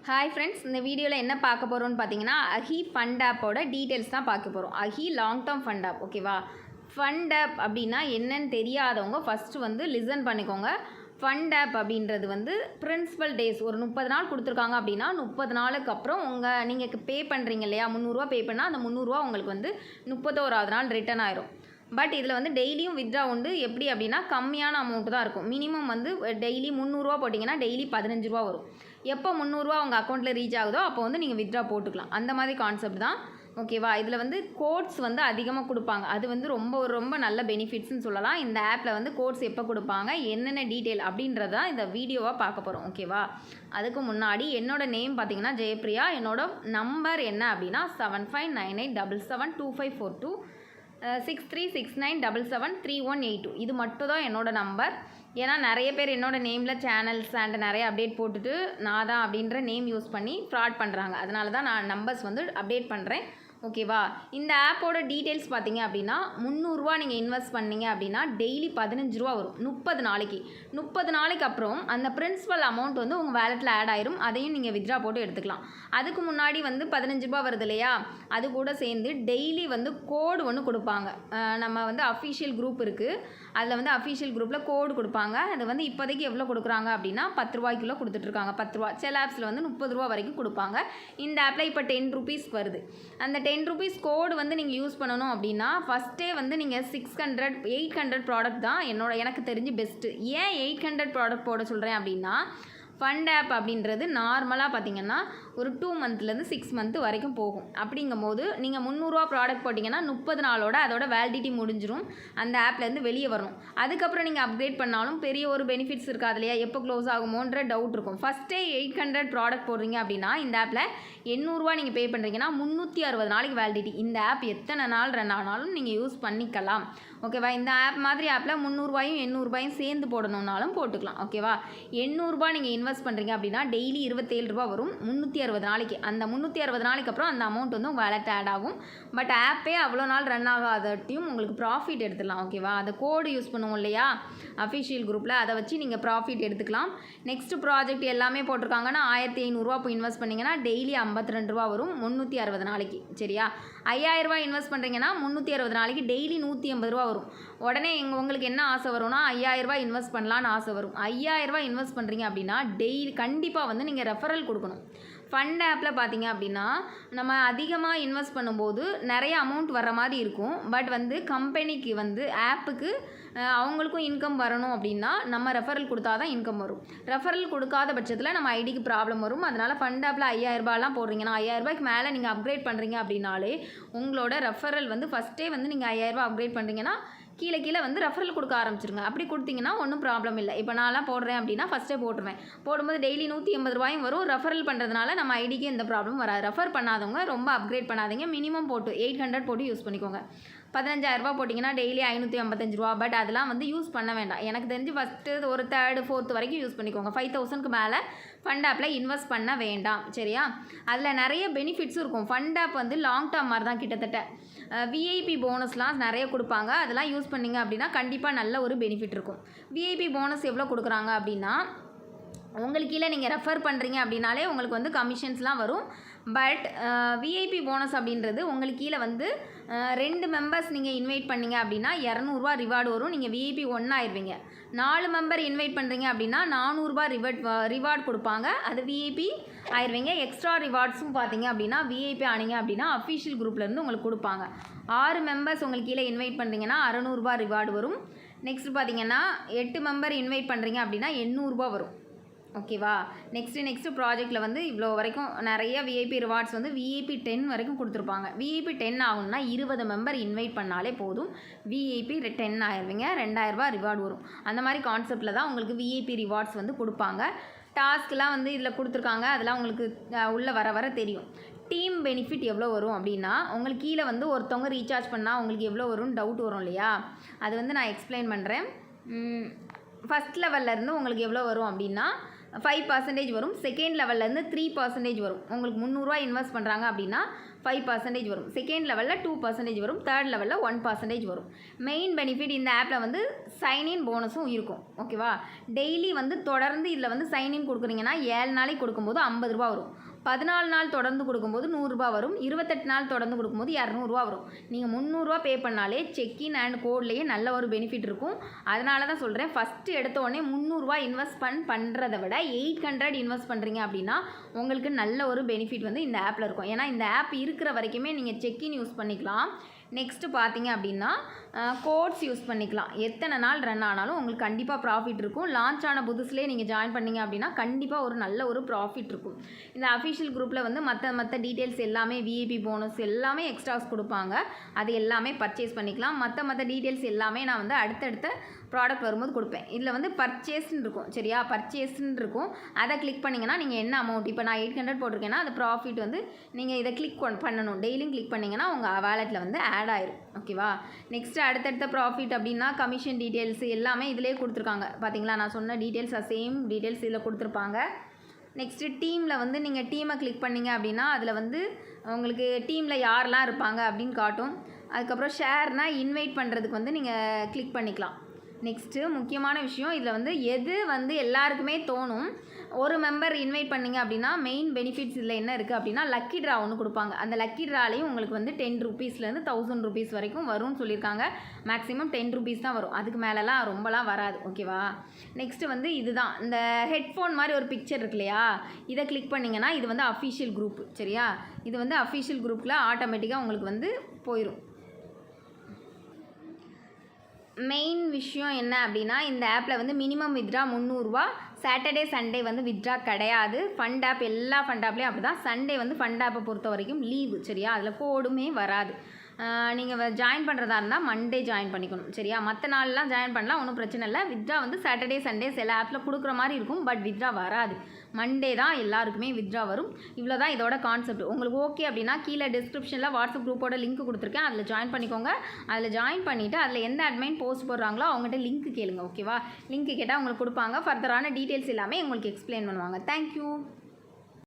Hi friends, இந்த வீடியோவில் என்ன பார்க்க போகிறோம்னு பார்த்தீங்கன்னா அஹி ஃபண்ட் ஆப்போட டீட்டெயில்ஸ் தான் பார்க்க போகிறோம். Ahi long term fund app, ஓகேவா? ஃபண்ட் ஆப் அப்படின்னா என்னன்னு தெரியாதவங்க ஃபஸ்ட்டு வந்து லிசன் பண்ணிக்கோங்க. ஃபண்ட் ஆப் அப்படின்றது வந்து பிரின்சிபல் டேஸ் ஒரு 30 நாள் கொடுத்துருக்காங்க அப்படின்னா 30 நாளுக்கு அப்புறம் நீங்கள் பே பண்ணுறீங்க இல்லையா, 300 பே பண்ணால் அந்த 300 உங்களுக்கு வந்து 31வது நாள் ரிட்டர்ன் ஆயிரும். பட் இதில் வந்து டெய்லியும் வித்ட்ரா உண்டு. எப்படி அப்படின்னா கம்மியான அமௌண்ட்டு தான் இருக்கும். மினிமம் வந்து டெய்லி 300 போட்டிங்கன்னா டெய்லி 15 ரூபா வரும். எப்போ 300 உங்கள் அக்கௌண்ட்டில் ரீச் ஆகுதோ அப்போ வந்து நீங்கள் வித்ட்ரா போட்டுக்கலாம். அந்த மாதிரி கான்செப்ட் தான், ஓகேவா? இதில் வந்து கோட்ஸ் வந்து அதிகமாக கொடுப்பாங்க. அது வந்து ரொம்ப நல்ல பெனிஃபிட்ஸ்னு சொல்லலாம். இந்த ஆப்பில் வந்து கோட்ஸ் எப்போ கொடுப்பாங்க, என்னென்ன டீட்டெயில் அப்படின்றது தான் இந்த வீடியோவாக பார்க்க போகிறோம், ஓகேவா? அதுக்கு முன்னாடி என்னோடய நேம் பார்த்தீங்கன்னா ஜெயப்ரியா. என்னோட நம்பர் என்ன அப்படின்னா 7598772542 6369773182. இது மட்டும் தான் என்னோடய நம்பர். ஏன்னா நிறைய பேர் என்னோடய நேமில் சேனல்ஸ் அண்ட் நிறைய அப்டேட் போட்டுட்டு நான் தான் அப்படின்ற நேம் யூஸ் பண்ணி ஃப்ராட் பண்ணுறாங்க. அதனால தான் நான் நம்பர்ஸ் வந்து அப்டேட் பண்ணுறேன், ஓகேவா? இந்த ஆப்போட டீட்டெயில்ஸ் பார்த்தீங்க அப்படின்னா 300 நீங்கள் இன்வெஸ்ட் பண்ணீங்க அப்படின்னா டெய்லி 15 ரூபா வரும் 30 நாளைக்கு அப்புறம் அந்த பிரின்சிபல் அமௌண்ட் வந்து உங்கள் வேலெட்டில் ஆட் ஆயிரும். அதையும் நீங்கள் வித்ட்ரா போட்டு எடுத்துக்கலாம். அதுக்கு முன்னாடி வந்து 15 ரூபா வருது இல்லையா, அது கூட சேர்ந்து டெய்லி வந்து கோடு ஒன்று கொடுப்பாங்க. நம்ம வந்து அஃபிஷியல் குரூப் இருக்குது, அதில் வந்து அஃபிஷியல் குரூப்பில் கோடு கொடுப்பாங்க. அது வந்து இப்போதைக்கு எவ்வளோ கொடுக்குறாங்க அப்படின்னா 10 ரூபாய்க்குள்ளே கொடுத்துட்ருக்காங்க. 10 ரூபா, சில ஆப்ஸில் வந்து 30 ரூபா வரைக்கும் கொடுப்பாங்க. இந்த ஆப்பில் இப்போ 10 ருபீஸ் வருது. அந்த 10 ருபீஸ் கோடு வந்து நீங்கள் யூஸ் பண்ணணும் அப்படின்னா ஃபஸ்ட்டே வந்து நீங்கள் 800 ப்ராடக்ட் தான் எனக்கு தெரிஞ்சு பெஸ்ட்டு. ஏன் 800 ப்ராடக்ட் போட சொல்கிறேன் அப்படின்னா, ஃபண்ட் ஆப் அப்படின்றது நார்மலாக பார்த்தீங்கன்னா ஒரு 2 மந்த்லேருந்து 6 மந்த் வரைக்கும் போகும். அப்படிங்கும்போது நீங்கள் 300 ப்ராடக்ட் போட்டிங்கன்னா 30 நாளோட அதோட வேலிடிட்டி முடிஞ்சிடும். அந்த ஆப்லேருந்து வெளியே வரணும். அதுக்கப்புறம் நீங்கள் அப்கிரேட் பண்ணாலும் பெரிய ஒரு பெனிஃபிட்ஸ் இருக்காது இல்லையா, எப்போ க்ளோஸ் ஆகுமோன்ற டவுட் இருக்கும். ஃபஸ்ட்டே 800 ப்ராடக்ட் போடுறீங்க அப்படின்னா இந்த ஆப்பில் 800 நீங்கள் பே பண்ணுறீங்கன்னா 360 நாளைக்கு வேலிடிட்டி. இந்த ஆப் எத்தனை நாள் ரன் ஆனாலும் நீங்கள் யூஸ் பண்ணிக்கலாம், ஓகேவா? இந்த ஆப் மாதிரி ஆப்பில் 300 800 சேர்ந்து போடணுன்னாலும் போட்டுக்கலாம், ஓகேவா? 800 நீங்கள் இன்வெஸ்ட் பண்ணுறீங்க அப்படின்னா டெய்லி 27 ரூபா வரும் 360 நாளைக்கு. அந்த 360 நாளைக்கு அப்புறம் அந்த அமௌண்ட் வந்து உங்கள் வேலெட் ஆட் ஆகும். பட் ஆப்பே அவ்வளோ நாள் ரன் ஆகாதட்டையும் உங்களுக்கு ப்ராஃபிட் எடுத்துடலாம், ஓகேவா? அந்த கோடு யூஸ் பண்ணுவோம் இல்லையா அஃபிஷியல் குரூப்பில், அதை வச்சு நீங்கள் ப்ராஃபிட் எடுத்துக்கலாம். நெக்ஸ்ட் ப்ராஜெக்ட் எல்லாமே போட்டிருக்காங்கன்னா 1500 போய் இன்வெஸ்ட் பண்ணிங்கன்னா டெய்லி 52 ரூபா வரும் 360 நாளைக்கு, சரியா? 5000 ரூபா இன்வெஸ்ட் பண்ணுறீங்கன்னா 360 நாளைக்கு டெய்லி 180 ரூபா வரும். உடனே உங்களுக்கு என்ன ஆசை வரும்னா 5000 ரூபா இன்வெஸ்ட் பண்ணலான்னு ஆசை வரும். 5000 ரூபா இன்வெஸ்ட் பண்ணுறீங்க அப்படின்னா டெய்லி கண்டிப்பாக வந்து நீங்கள் ரெஃபரல் கொடுக்கணும். ஃபண்ட் ஆப்பில் பார்த்தீங்க அப்படின்னா நம்ம அதிகமாக இன்வெஸ்ட் பண்ணும்போது நிறைய அமௌண்ட் வர மாதிரி இருக்கும். பட் வந்து கம்பெனிக்கு வந்து ஆப்புக்கு அவங்களுக்கும் இன்கம் வரணும் அப்படின்னா நம்ம ரெஃபரல் கொடுத்தா தான் இன்கம் வரும். ரெஃபரல் கொடுக்காத பட்சத்தில் நம்ம ஐடிக்கு ப்ராப்ளம் வரும். அதனால் ஃபண்ட் ஆப்பில் 5000 ரூபாலாம் போடுறீங்கன்னா 5000 ரூபாய்க்கு மேலே நீங்கள் அப்கிரேட் பண்ணுறீங்க அப்படின்னாலே உங்களோட ரெஃபரல் வந்து ஃபஸ்ட்டே வந்து நீங்கள் 5000 ரூபா அப்கிரேட் பண்ணுறீங்கன்னா கீழே வந்து ரெஃபரல் கொடுக்க ஆரம்பிச்சிருங்க. அப்படி கொடுத்தீங்கன்னா ஒன்றும் ப்ராப்ளம் இல்லை. இப்போ நான்லாம் போடுறேன் அப்படின்னா ஃபஸ்ட்டே போட்டுருவேன். போடும்போது டெய்லி 180 ரூபாயும் வரும். ரெஃபரல் பண்ணுறதுனால நம்ம ஐடிக்கு எந்த ப்ராப்ளம் வராது. ரெஃபர் பண்ணாதவங்க ரொம்ப அப்கிரேட் பண்ணாதீங்க. மினிமம் போட்டு 800 போட்டு யூஸ் பண்ணிக்கோங்க. 15000 ரூபா போட்டிங்கன்னா டெய்லி 555 ரூபா. பட் அதெல்லாம் வந்து யூஸ் பண்ண வேண்டாம். எனக்கு தெரிஞ்சு ஃபஸ்ட்டு ஒரு 3rd 4th வரைக்கும் யூஸ் பண்ணிக்கோங்க. 5000க்கு மேலே ஃபண்ட் ஆப்பில் இன்வெஸ்ட் பண்ண வேண்டாம், சரியா? அதில் நிறைய பெனிஃபிட்ஸும் இருக்கும். ஃபண்ட் ஆப் வந்து லாங் டேர்ம் மாதிரி தான் கிட்டத்தட்ட. விஐபி போனஸ்லாம் நிறைய கொடுப்பாங்க. அதெல்லாம் யூஸ் பண்ணிங்க அப்படின்னா கண்டிப்பாக நல்ல ஒரு பெனிஃபிட் இருக்கும். விஐபி போனஸ் எவ்வளோ கொடுக்குறாங்க அப்படின்னா உங்களுக்கு கீழே நீங்கள் ரெஃபர் பண்ணுறீங்க அப்படின்னாலே உங்களுக்கு வந்து கமிஷன்ஸ்லாம் வரும். பட் விஐபி போனஸ் அப்படின்றது உங்களுக்கு கீழே வந்து 2 மெம்பர்ஸ் நீங்கள் இன்வைட் பண்ணிங்க அப்படின்னா 200 ரூபா ரிவார்டு வரும். நீங்கள் விஐபி 1 ஆயிடுவீங்க. 4 மெம்பர் இன்வைட் பண்ணுறீங்க அப்படின்னா 400 ரூபா ரிவார்டு கொடுப்பாங்க. அது விஐபி ஆயிடுவீங்க. எக்ஸ்ட்ரா ரிவார்ட்ஸும் பார்த்தீங்க அப்படின்னா விஐபி ஆனீங்க அப்படின்னா அஃபிஷியல் குரூப்லேருந்து உங்களுக்கு கொடுப்பாங்க. 6 மெம்பர்ஸ் உங்களுக்கு கீழே இன்வைட் பண்ணுறீங்கன்னா 600 ரூபா ரிவார்டு வரும். நெக்ஸ்ட் பார்த்தீங்கன்னா 8 மெம்பர் இன்வைட் பண்ணுறீங்க அப்படின்னா 800 ரூபா வரும், ஓகேவா? நெக்ஸ்ட்டு ப்ராஜெக்ட்டில் வந்து இவ்வளோ வரைக்கும் நிறைய விஐபி ரிவார்ட்ஸ் வந்து விஐபி 10 வரைக்கும் கொடுத்துருப்பாங்க. விஐபி 10 ஆகணும்னா 20 மெம்பர் இன்வைட் பண்ணாலே போதும். விஐபி 10 ஆயிடுவீங்க. 2000 ரூபா ரிவார்டு வரும். அந்த மாதிரி கான்செப்டில் தான் உங்களுக்கு விஐபி ரிவார்ட்ஸ் வந்து கொடுப்பாங்க. டாஸ்க்லாம் வந்து இதில் கொடுத்துருக்காங்க. அதெல்லாம் உங்களுக்கு உள்ளே வர தெரியும். டீம் பெனிஃபிட் எவ்வளோ வரும் அப்படின்னா உங்களுக்கு கீழே வந்து ஒருத்தவங்க ரீசார்ஜ் பண்ணால் உங்களுக்கு எவ்வளோ வரும்னு டவுட் வரும் இல்லையா, அது வந்து நான் எக்ஸ்பிளைன் பண்ணுறேன். ஃபஸ்ட் லெவல்லேருந்து உங்களுக்கு எவ்வளோ வரும் அப்படின்னா 5% வரும். செகண்ட் லெவல்லேருந்து 3% வரும். உங்களுக்கு 300 ரூபா இன்வெஸ்ட் பண்ணுறாங்க அப்படின்னா 5% வரும், செகண்ட் லெவலில் 2% வரும், தேர்ட் லெவலில் 1% வரும். மெயின் பெனிஃபிட் இந்த ஆப்பில் வந்து சைன்இன் போனஸும் இருக்கும். ஓகேவா? டெய்லி வந்து தொடர்ந்து இதில் வந்து சைன்இன் கொடுக்குறீங்கன்னா 7 நாளைக்கு கொடுக்கும்போது 50 ரூபா வரும், 14 நாள் தொடர்ந்து கொடுக்கும்போது 100 ரூபா வரும், 28 நாள் தொடர்ந்து கொடுக்கும்போது 200 ரூபா வரும். நீங்கள் 300 ரூபா பே பண்ணாலே செக்இன் அண்ட் கோட்லேயே நல்ல ஒரு பெனிஃபிட் இருக்கும். அதனால தான் சொல்கிறேன், ஃபஸ்ட்டு எடுத்த உடனே 300 ரூபா இன்வெஸ்ட் பண்ணுறதை விட 800 இன்வெஸ்ட் பண்ணுறீங்க அப்படின்னா உங்களுக்கு நல்ல ஒரு பெனிஃபிட் வந்து இந்த ஆப்பில் இருக்கும். ஏன்னா இந்த ஆப் இருக்கிற வரைக்குமே நீங்கள் செக்இன் யூஸ் பண்ணிக்கலாம். நெக்ஸ்ட்டு பார்த்தீங்க அப்படின்னா கோட்ஸ் யூஸ் பண்ணிக்கலாம். எத்தனை நாள் ரன் ஆனாலும் உங்களுக்கு கண்டிப்பாக ப்ராஃபிட் இருக்கும். லான்ச் ஆன புதுசுலேயே நீங்கள் ஜாயின் பண்ணீங்க அப்படின்னா கண்டிப்பாக ஒரு நல்ல ஒரு ப்ராஃபிட் இருக்கும். இந்த அஃபிஷியல் குரூப்பில் வந்து மற்ற டீட்டெயில்ஸ் எல்லாமே விஐபி போனஸ் எல்லாமே எக்ஸ்ட்ராஸ் கொடுப்பாங்க. அது எல்லாமே பர்ச்சேஸ் பண்ணிக்கலாம். மற்ற டீட்டெயில்ஸ் எல்லாமே நான் வந்து அடுத்தடுத்த ப்ராடக்ட் வரும்போது கொடுப்பேன். இதில் வந்து பர்ச்சேஸ்ன்னு இருக்கும். சரியா? பர்ச்சேஸ்ன்னு இருக்கும். அதை கிளிக் பண்ணிங்கன்னா நீங்கள் என்ன அமௌண்ட், இப்போ நான் 800 போட்டிருக்கேன்னா அது ப்ராஃபிட் வந்து நீங்கள் இதை கிளிக் பண்ணணும். டெய்லியும் கிளிக் பண்ணிங்கன்னா உங்கள் வேலெட்டில் வந்து ஆட் ஆயிரும். ஓகேவா? நெக்ஸ்ட்டு அடுத்தடுத்த ப்ராஃபிட் அப்படின்னா கமிஷன் டீட்டெயில்ஸ் எல்லாமே இதிலே கொடுத்துருக்காங்க. பார்த்தீங்களா? நான் சொன்ன டீட்டெயில்ஸ் சேம் டீட்டெயில்ஸ் இதில் கொடுத்துருப்பாங்க. நெக்ஸ்ட்டு டீமில் வந்து நீங்கள் டீமை கிளிக் பண்ணிங்க அப்படின்னா அதில் வந்து உங்களுக்கு டீமில் யாரெல்லாம் இருப்பாங்க அப்படின்னு காட்டும். அதுக்கப்புறம் ஷேர்னால் இன்வைட் பண்ணுறதுக்கு வந்து நீங்கள் கிளிக் பண்ணிக்கலாம். நெக்ஸ்ட்டு முக்கியமான விஷயம், இதில் வந்து எது வந்து எல்லாருக்குமே தோணும், ஒரு மெம்பர் இன்வைட் பண்ணிங்க அப்படின்னா மெயின் பெனிஃபிட்ஸ் இதில் என்ன இருக்குது அப்படின்னா லக்கி ட்ரா ஒன்று கொடுப்பாங்க. அந்த லக்கி ட்ராலையும் உங்களுக்கு வந்து 10 ரூபீஸ்லேருந்து 1000 ரூபீஸ் வரைக்கும் வரும்னு சொல்லியிருக்காங்க. மேக்ஸிமம் 10 ரூபீஸ் தான் வரும், அதுக்கு மேலெலாம் ரொம்பலாம் வராது. ஓகேவா? நெக்ஸ்ட்டு வந்து இதுதான் இந்த ஹெட்ஃபோன் மாதிரி ஒரு பிக்சர் இருக்கு இல்லையா, இதை கிளிக் பண்ணிங்கன்னா இது வந்து அஃபிஷியல் குரூப். சரியா? இது வந்து அஃபிஷியல் குரூப்பில் ஆட்டோமேட்டிக்காக உங்களுக்கு வந்து போயிடும். மெயின் விஷயம் என்ன அப்படின்னா இந்த ஆப்பில் வந்து மினிமம் வித்ட்ரா 300 ரூபா. சாட்டர்டே சண்டே வந்து வித்ட்ரா கிடையாது. ஃபண்ட் ஆப் எல்லா ஃபண்ட் ஆப்லேயும் அப்படி தான். சண்டே வந்து ஃபண்ட் ஆப்பை பொறுத்த வரைக்கும் லீவு. சரியா? அதில் கோடுமே வராது. நீங்கள் ஜாயின் பண்ணுறதா இருந்தால் மண்டே ஜாயின் பண்ணிக்கணும். சரியா? மற்ற நாள்லாம் ஜாயின் பண்ணலாம், ஒன்றும் பிரச்சனை இல்லை. வித்ட்ரா வந்து சாட்டர்டே சண்டே சில ஆப்பில் கொடுக்குற மாதிரி இருக்கும், பட் வித்ட்ரா வராது. மண்டே தான் எல்லாருக்குமே வித்ட்ரா வரும். இவ்வளோ தான் இதோட கான்செப்ட். உங்களுக்கு ஓகே அப்படின்னா கீழே டிஸ்கிரிப்ஷனில் வாட்ஸ்அப் குரூப்போட லிங்க் கொடுத்துருக்கேன், அதில் ஜாயின் பண்ணிக்கோங்க. அதில் ஜாயின் பண்ணிவிட்டு அதில் எந்த அட்மைன் போஸ்ட் போடுறாங்களோ அவங்ககிட்ட லிங்க் கேளுங்க. ஓகேவா? லிங்க் கேட்டால் உங்களுக்கு கொடுப்பாங்க. ஃபர்தரான டீட்டெயில்ஸ் எல்லாமே உங்களுக்கு எக்ஸ்பிளைன் பண்ணுவாங்க. தேங்க்யூ.